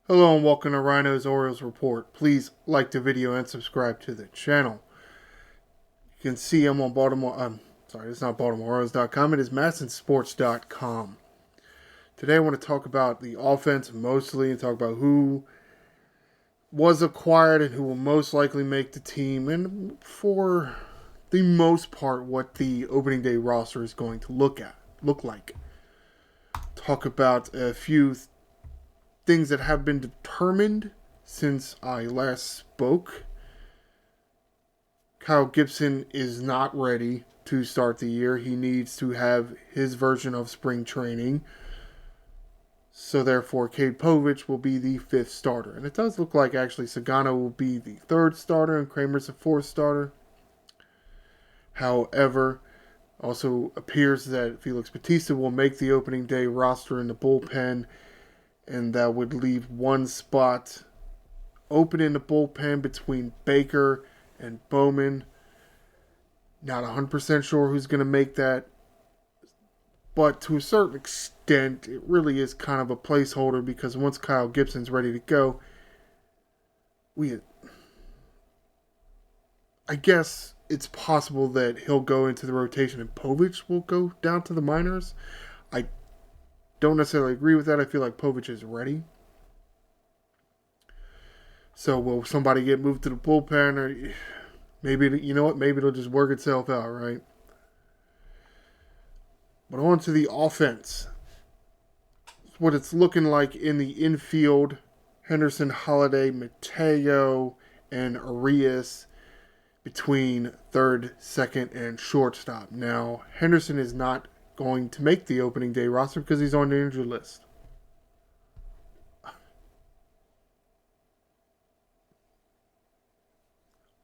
Hello and welcome to Ryno's Orioles Report. Please like the video and subscribe to the channel. You can see I'm on it's not BaltimoreOrioles.com, it is MassonSports.com. Today I want to talk about the offense mostly and talk about who was acquired and who will most likely make the team, and for the most part what the opening day roster is going to look like. Talk about a few things that have been determined since I last spoke. Kyle Gibson is not ready to start the year. He needs to have his version of spring training. So therefore, Cade Povich will be the fifth starter. And it does look like actually Sagano will be the third starter and Kramer's the fourth starter. However, also appears that Felix Bautista will make the opening day roster in the bullpen, and that would leave one spot open in the bullpen between Baker and Bowman. Not 100% sure who's going to make that, but to a certain extent, it really is kind of a placeholder because once Kyle Gibson's ready to go, I guess it's possible that he'll go into the rotation and Povich will go down to the minors. I don't necessarily agree with that. I feel like Povich is ready. So will somebody get moved to the bullpen, or maybe, you know what, maybe it'll just work itself out, right? But on to the offense. What it's looking like in the infield: Henderson, Holiday, Mateo, and Arias between third, second, and shortstop. Now, Henderson is not going to make the opening day roster because he's on the injured list.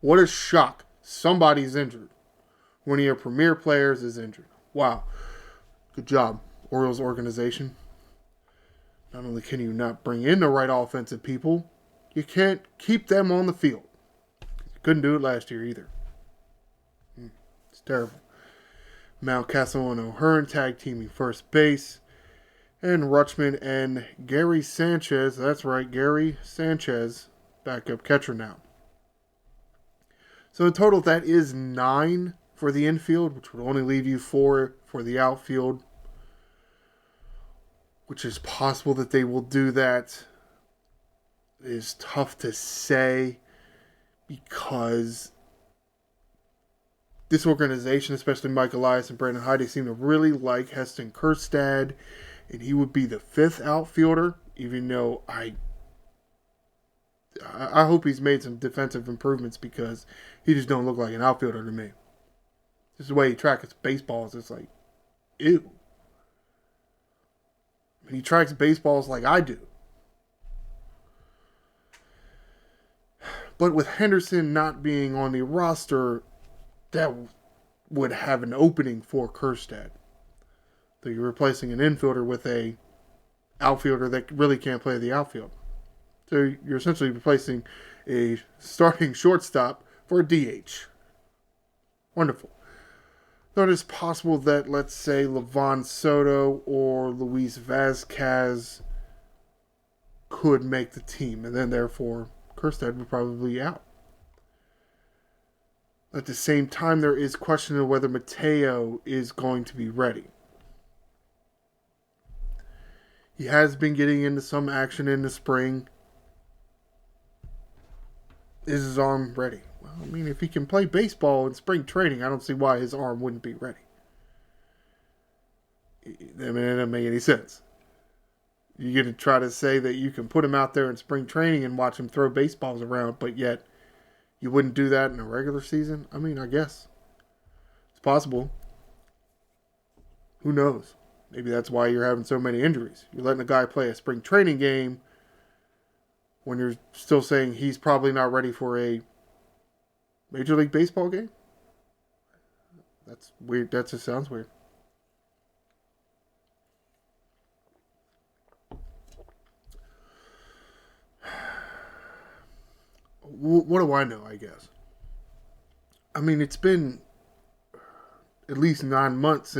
What a shock. Somebody's injured. One of your premier players is injured. Wow. Good job, Orioles organization. Not only can you not bring in the right offensive people, you can't keep them on the field. You couldn't do it last year either. It's terrible. Mountcastle and O'Hearn tag teaming first base. And Rutschman and Gary Sanchez, that's right, Gary Sanchez, backup catcher now. So in total, that is 9 for the infield, which would only leave you 4 for the outfield, which is possible that they will do that. It is tough to say because this organization, especially Mike Elias and Brandon Hyde, seem to really like Heston Kjerstad, and he would be the 5th outfielder, even though I hope he's made some defensive improvements because he just don't look like an outfielder to me. Just the way he tracks baseballs, it's like, ew. I mean, he tracks baseballs like I do. But with Henderson not being on the roster, that would have an opening for Kjerstad. So you're replacing an infielder with a outfielder that really can't play the outfield. So you're essentially replacing a starting shortstop for a DH. Wonderful. So it is possible that, let's say, Livan Soto or Luis Vazquez could make the team, and then therefore Kjerstad would probably be out. At the same time, there is question of whether Mateo is going to be ready. He has been getting into some action in the spring. Is his arm ready? Well, I mean, if he can play baseball in spring training, I don't see why his arm wouldn't be ready. I mean, it doesn't make any sense. You're going to try to say that you can put him out there in spring training and watch him throw baseballs around, but yet you wouldn't do that in a regular season? I mean, I guess it's possible. Who knows? Maybe that's why you're having so many injuries. You're letting a guy play a spring training game when you're still saying he's probably not ready for a Major League Baseball game? That's weird. That just sounds weird. What do I know, I guess? I mean, it's been at least 9 months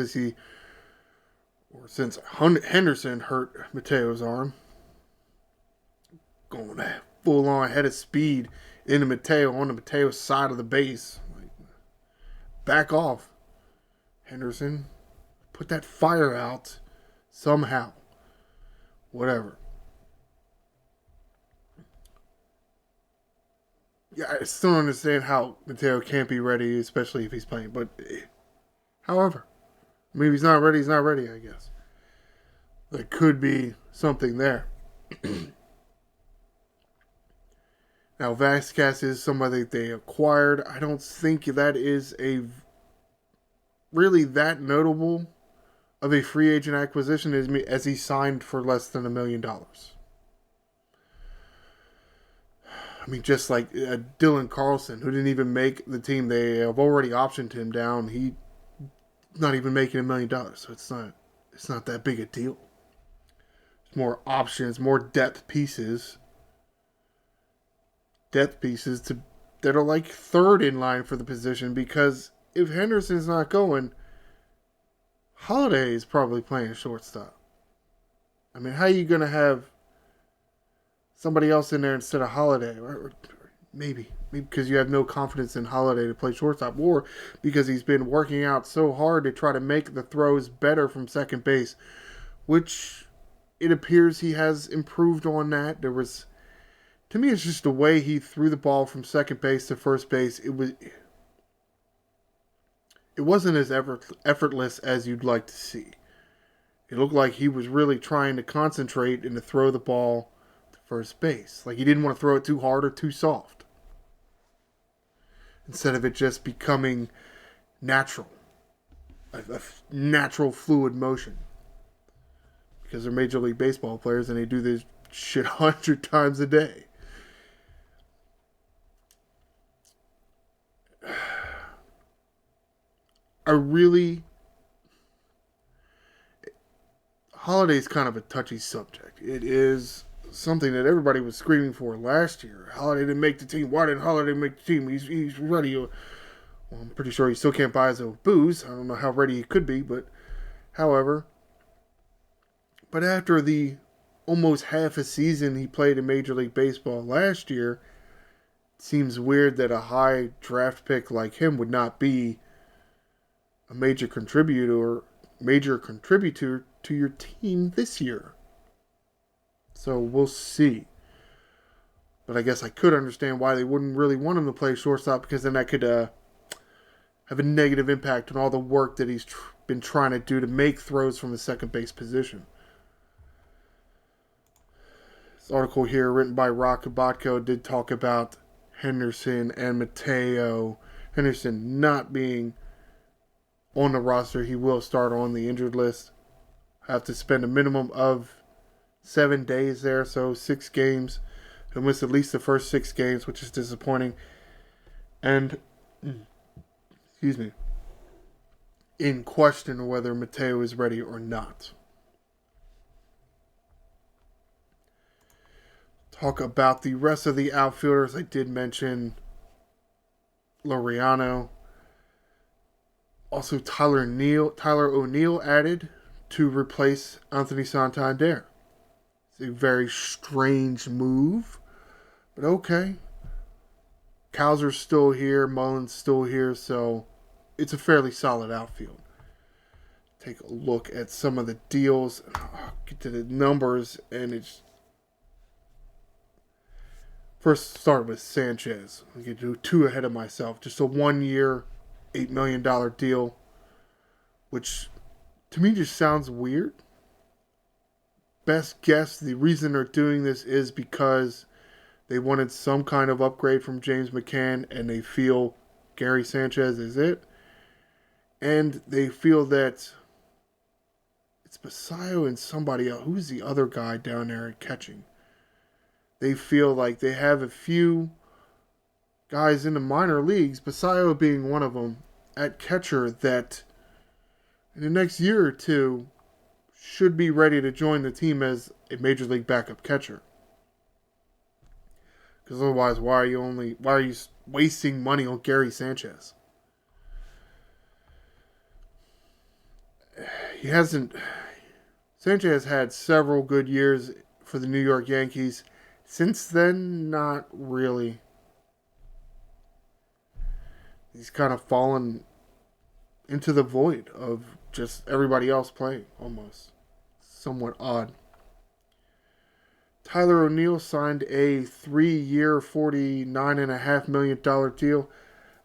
since Henderson hurt Mateo's arm. going full on head of speed into Mateo on the Mateo side of the base. Like, back off, Henderson. Put that fire out somehow. Whatever. Yeah, I still don't understand how Mateo can't be ready, especially if he's playing. But, however, I mean, if he's not ready, he's not ready, I guess. There could be something there. Now, Vasquez is somebody they acquired. I don't think that is really that notable of a free agent acquisition as he signed for less than $1 million. I mean, just like Dylan Carlson, who didn't even make the team. They have already optioned him down. He's not even making $1 million, so it's not that big a deal. It's more options, more depth pieces that are like third in line for the position, because if Henderson's not going, Holiday is probably playing shortstop. I mean, how are you going to have somebody else in there instead of Holiday? Or maybe because you have no confidence in Holiday to play shortstop, or because he's been working out so hard to try to make the throws better from second base, which it appears he has improved on that. To me, it's just the way he threw the ball from second base to first base. It wasn't as effortless as you'd like to see. It looked like he was really trying to concentrate and to throw the ball to first base. Like he didn't want to throw it too hard or too soft. Instead of it just becoming natural. A natural fluid motion. Because they're Major League Baseball players and they do this shit 100 times a day. Holiday's kind of a touchy subject. It is something that everybody was screaming for last year. Holiday didn't make the team. Why didn't Holiday make the team? He's ready. Well, I'm pretty sure he still can't buy his own booze. I don't know how ready he could be, but after the almost half a season he played in Major League Baseball last year, it seems weird that a high draft pick like him would not be a major contributor to your team this year. So we'll see. But I guess I could understand why they wouldn't really want him to play shortstop, because then that could have a negative impact on all the work that he's been trying to do to make throws from the second base position. This article here, written by Rock Kabatko, did talk about Henderson and Mateo. Henderson not being on the roster. He will start on the injured list. Have to spend a minimum of 7 days there, so 6 games. He'll miss at least the first 6 games, which is disappointing. And, in question whether Mateo is ready or not. Talk about the rest of the outfielders. I did mention Ryno. Also, Tyler O'Neill added to replace Anthony Santander. It's a very strange move, but okay. Kowser's still here, Mullen's still here, so it's a fairly solid outfield. Take a look at some of the deals. I'll get to the numbers, and it's first start with Sanchez. I get to 2 ahead of myself. Just a 1-year, $8 million deal, which to me just sounds weird. Best guess, the reason they're doing this is because they wanted some kind of upgrade from James McCann, and they feel Gary Sanchez is it. And they feel that it's Basayo and somebody else. Who's the other guy down there at catching? They feel like they have a few guys in the minor leagues, Basayo being one of them, at catcher that in the next year or two should be ready to join the team as a major league backup catcher. Because otherwise, why are you wasting money on Gary Sanchez? Sanchez had several good years for the New York Yankees. Since then, not really. He's kind of fallen into the void of just everybody else playing, almost. Somewhat odd. Tyler O'Neill signed a 3-year, $49.5 million deal.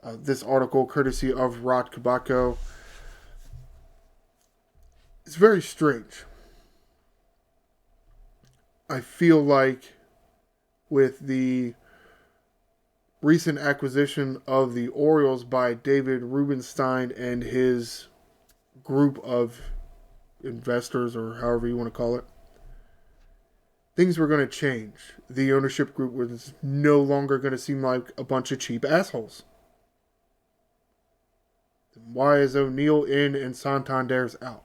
This article, courtesy of Rod Kabako. It's very strange. I feel like with the recent acquisition of the Orioles by David Rubenstein and his group of investors, or however you want to call it, things were going to change. The ownership group was no longer going to seem like a bunch of cheap assholes. Then why is O'Neill in and Santander's out?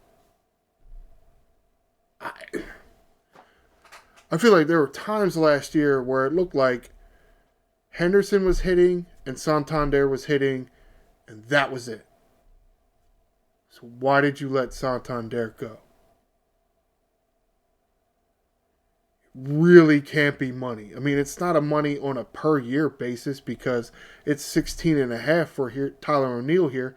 I feel like there were times last year where it looked like Henderson was hitting and Santander was hitting, and that was it. So why did you let Santander go? Really can't be money. I mean, it's not a money on a per year basis because it's 16.5 for here, Tyler O'Neill here.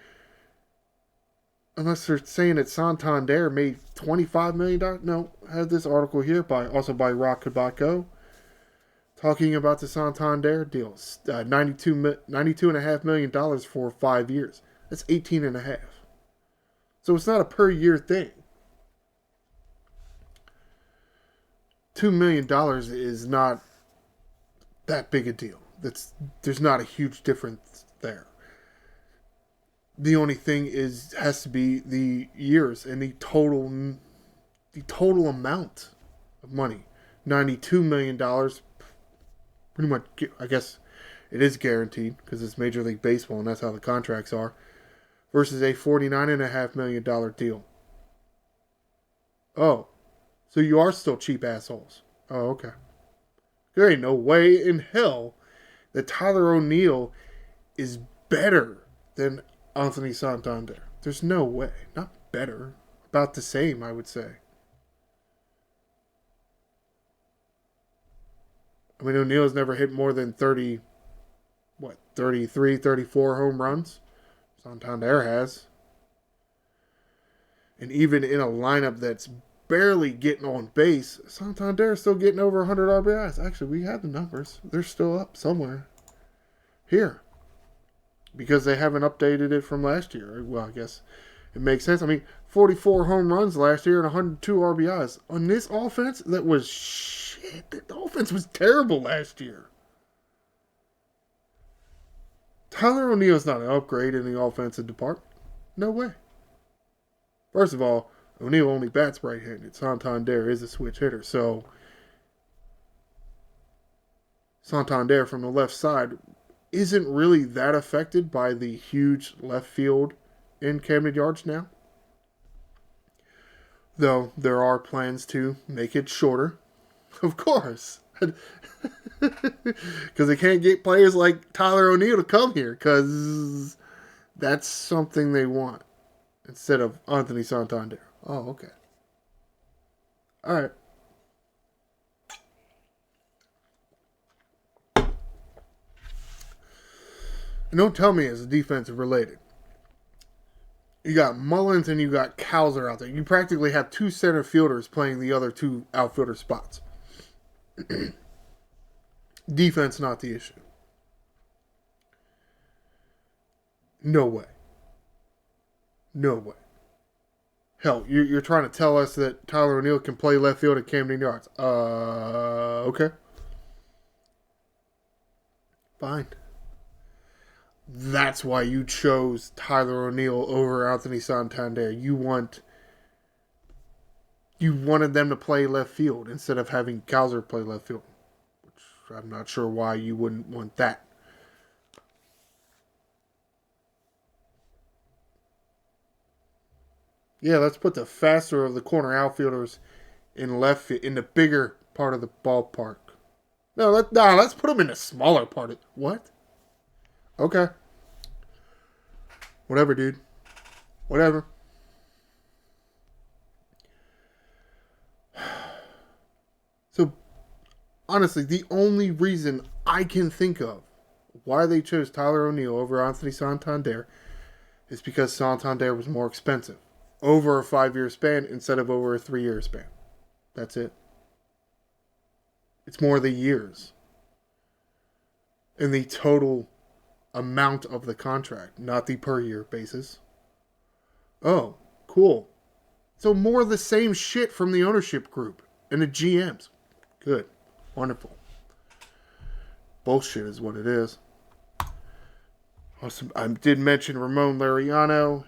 Unless they're saying that Santander made $25 million. No, I have this article here by Rock Kabako talking about the Santander deals. $92.5 million for 5 years. That's 18.5. So it's not a per year thing. $2 million is not that big a deal. There's not a huge difference there. The only thing has to be the years and the total amount of money. $92 million, pretty much, I guess it is guaranteed because it's Major League Baseball and that's how the contracts are, versus a $49.5 million deal. Oh, so you are still cheap assholes. Oh, okay. There ain't no way in hell that Tyler O'Neill is better than Anthony Santander. There's no way. Not better. About the same, I would say. I mean, O'Neill's never hit more than 33, 34 home runs. Santander has. And even in a lineup that's barely getting on base, Santander is still getting over 100 RBIs. Actually, we have the numbers. They're still up somewhere. Here. Because they haven't updated it from last year. Well, I guess it makes sense. I mean, 44 home runs last year and 102 RBIs. On this offense, that was shit. The offense was terrible last year. Tyler O'Neill's not an upgrade in the offensive department. No way. First of all, O'Neill only bats right-handed. Santander is a switch hitter. So, Santander from the left side isn't really that affected by the huge left field in Camden Yards now. Though there are plans to make it shorter. Of course. Because they can't get players like Tyler O'Neill to come here. Because that's something they want. Instead of Anthony Santander. Oh, okay. Alright. And don't tell me it's defensive related. You got Mullins and you got Cowser out there. You practically have two center fielders playing the other two outfielder spots. Defense not the issue. No way. No way. Hell, you're trying to tell us that Tyler O'Neill can play left field at Camden Yards. Okay. Fine. That's why you chose Tyler O'Neill over Anthony Santander. You wanted them to play left field instead of having Cowser play left field. Which I'm not sure why you wouldn't want that. Yeah, let's put the faster of the corner outfielders in left field, in the bigger part of the ballpark. No, let's put them in the smaller part. What? Okay. Whatever, dude. Whatever. So, honestly, the only reason I can think of why they chose Tyler O'Neill over Anthony Santander is because Santander was more expensive over a 5-year span instead of over a 3-year span. That's it. It's more the years and the total amount of the contract, not the per year basis. Oh, cool. So more of the same shit from the ownership group and the GMs. Good. Wonderful. Bullshit is what it is. I did mention Ramon Laureano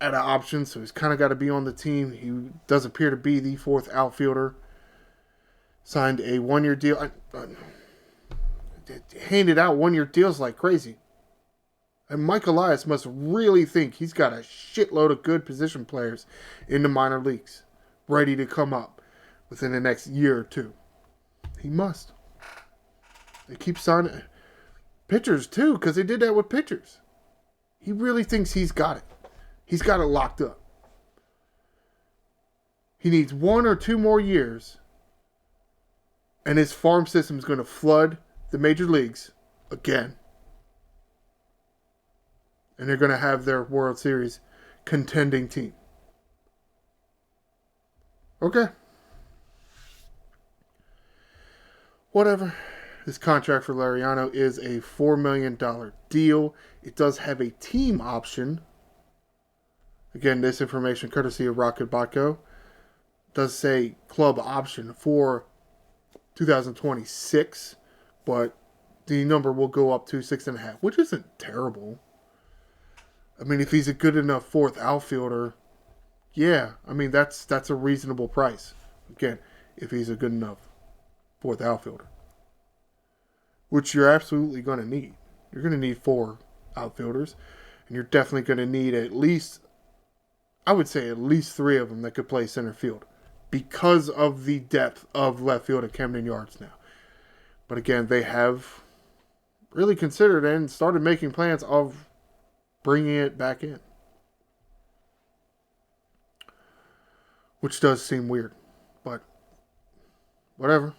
at an option, so he's kind of got to be on the team. He does appear to be the fourth outfielder. Signed a 1-year deal. Handed out 1-year deals like crazy. And Mike Elias must really think he's got a shitload of good position players in the minor leagues ready to come up within the next year or two. He must. They keep signing pitchers too, because they did that with pitchers. He really thinks he's got it. He's got it locked up. He needs 1 or 2 more years, and his farm system is going to flood the major leagues again. And they're going to have their World Series contending team. Okay. Whatever. This contract for Laureano is a $4 million deal. It does have a team option. Again, this information courtesy of Rocket Botco. Does say club option for 2026, but the number will go up to 6.5, which isn't terrible. I mean, if he's a good enough fourth outfielder, yeah, I mean that's a reasonable price. Again, if he's a good enough fourth outfielder, which you're absolutely going to need. You're going to need 4 outfielders, and you're definitely going to need at least 3 of them that could play center field because of the depth of left field at Camden Yards now. But again, they have really considered and started making plans of bringing it back in, which does seem weird, but whatever.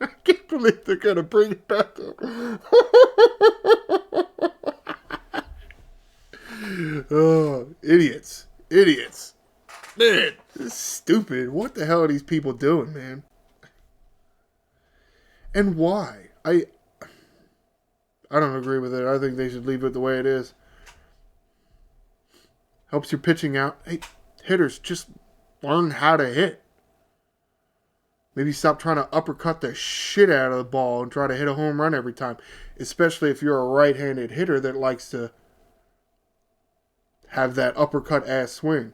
I can't believe they're going to bring it back up. Oh, idiots. Man, this is stupid. What the hell are these people doing, man? And why? I don't agree with it. I think they should leave it the way it is. Helps your pitching out. Hey, hitters, just learn how to hit. Maybe stop trying to uppercut the shit out of the ball and try to hit a home run every time. Especially if you're a right-handed hitter that likes to have that uppercut ass swing.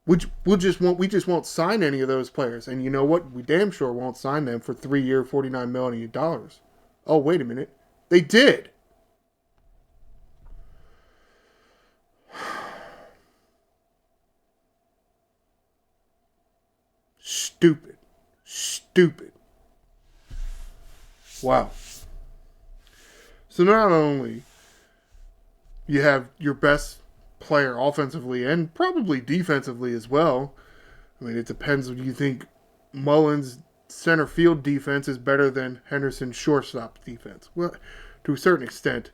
We just won't sign any of those players. And you know what? We damn sure won't sign them for 3-year, $49 million. Oh, wait a minute. They did. Stupid. Wow. So not only you have your best player offensively and probably defensively as well. I mean, it depends if you think Mullins' center field defense is better than Henderson's shortstop defense. Well, to a certain extent,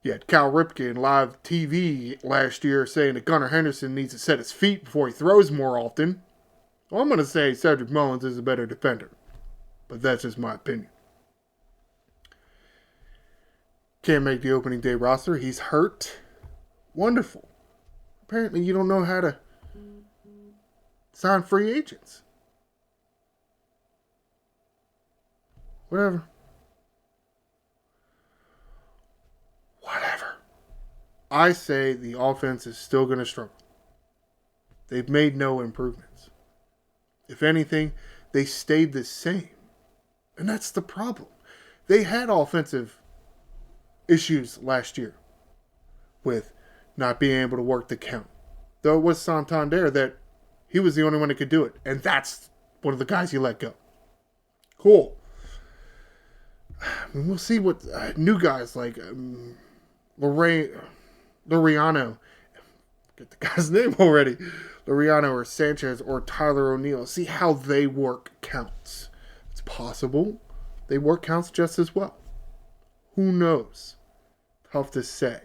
you had Cal Ripken live TV last year saying that Gunnar Henderson needs to set his feet before he throws more often. Well, I'm going to say Cedric Mullins is a better defender, but that's just my opinion. Can't make the opening day roster. He's hurt. Wonderful. Apparently you don't know how to sign free agents. Whatever. I say the offense is still going to struggle. They've made no improvements. If anything, they stayed the same. And that's the problem. They had offensive issues last year with not being able to work the count. Though it was Santander that he was the only one that could do it. And that's one of the guys you let go. Cool. I mean, we'll see what new guys like Ryno Get the guy's name already. Ryno or Sanchez or Tyler O'Neill. See how they work counts. It's possible they work counts just as well. Who knows? Tough to say.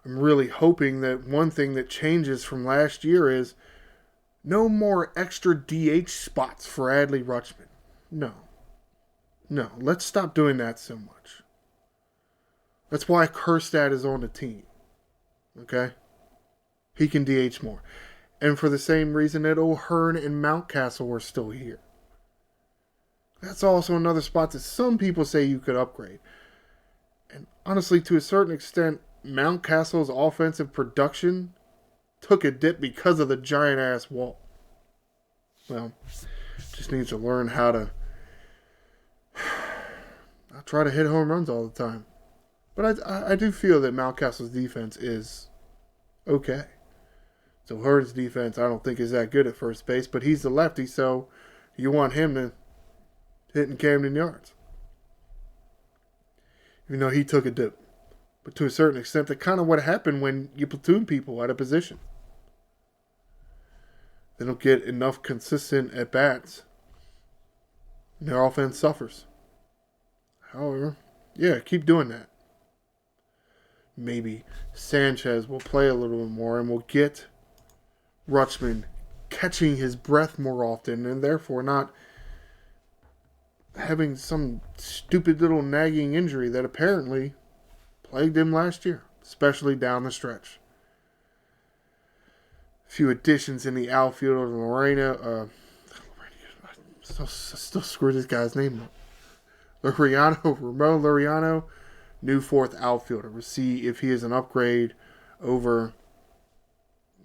I'm really hoping that one thing that changes from last year is no more extra DH spots for Adley Rutschman. No. Let's stop doing that so much. That's why Kerstad is on the team. Okay? He can DH more. And for the same reason that O'Hearn and Mountcastle were still here. That's also another spot that some people say you could upgrade. And honestly, to a certain extent, Mountcastle's offensive production took a dip because of the giant-ass wall. Well, just needs to learn how to not try to hit home runs all the time. But I do feel that Mountcastle's defense is okay. So Hearn's defense I don't think is that good at first base, but he's the lefty, so you want him to hit in Camden Yards. Even though he took a dip. But to a certain extent, that's kind of what happened when you platoon people at a position. They don't get enough consistent at-bats. And their offense suffers. However, yeah, keep doing that. Maybe Sanchez will play a little bit more and will get Rutschman catching his breath more often and therefore not having some stupid little nagging injury that apparently plagued him last year, especially down the stretch. A few additions in the outfield of Ryno. Still screw this guy's name up. Ramon Laureano, new fourth outfielder. We'll see if he is an upgrade over.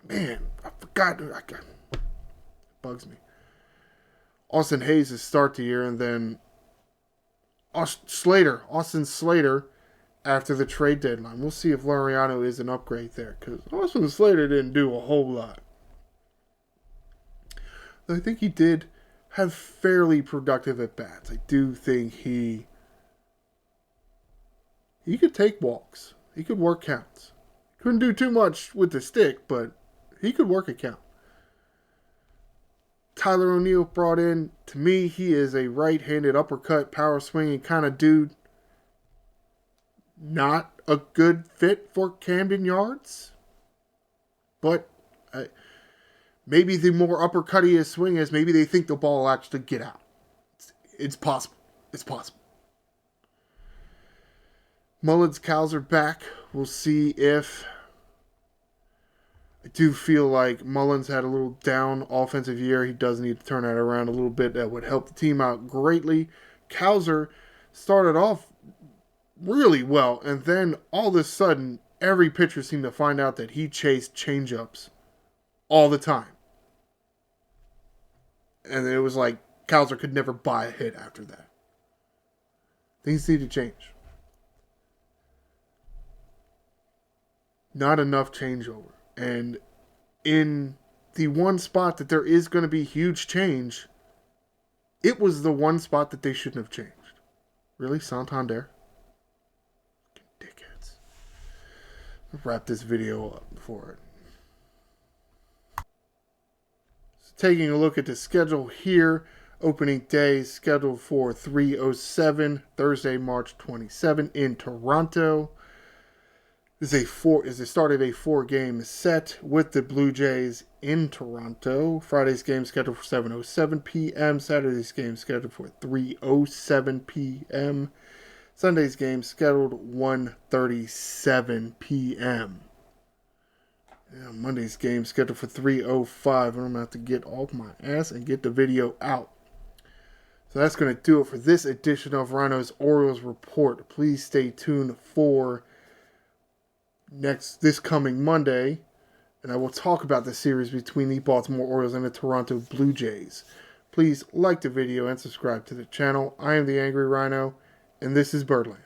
Man, I forgot. It bugs me. Austin Hayes to start the year, and then Austin Slater after the trade deadline. We'll see if Laureano is an upgrade there, because Austin Slater didn't do a whole lot. Though I think he did have fairly productive at-bats. I do think he could take walks. He could work counts. Couldn't do too much with the stick, but he could work a count. Tyler O'Neill brought in, to me, he is a right-handed uppercut, power swinging kind of dude. Not a good fit for Camden Yards. But maybe the more uppercutty his swing is, maybe they think the ball will actually get out. It's possible. It's possible. Mullins, Cows are back. We'll see if... I do feel like Mullins had a little down offensive year. He does need to turn that around a little bit. That would help the team out greatly. Cowser started off really well, and then all of a sudden, every pitcher seemed to find out that he chased changeups all the time. And it was like Cowser could never buy a hit after that. Things need to change. Not enough changeover. And in the one spot that there is going to be huge change, it was the one spot that they shouldn't have changed. Really? Santander? Dickheads. I'll wrap this video up for it. So taking a look at the schedule here. Opening day scheduled for 3:07, Thursday, March 27 in Toronto. This is the start of a 4-game set with the Blue Jays in Toronto. Friday's game scheduled for 7:07 p.m. Saturday's game scheduled for 3:07 p.m. Sunday's game scheduled 1:37 p.m. Monday's game scheduled for 3:05. I'm going to have to get off my ass and get the video out. So that's going to do it for this edition of Ryno's Orioles Report. Please stay tuned for this coming Monday, and I will talk about the series between the Baltimore Orioles and the Toronto Blue Jays. Please like the video and subscribe to the channel. I am the Angry Ryno, and this is Birdland.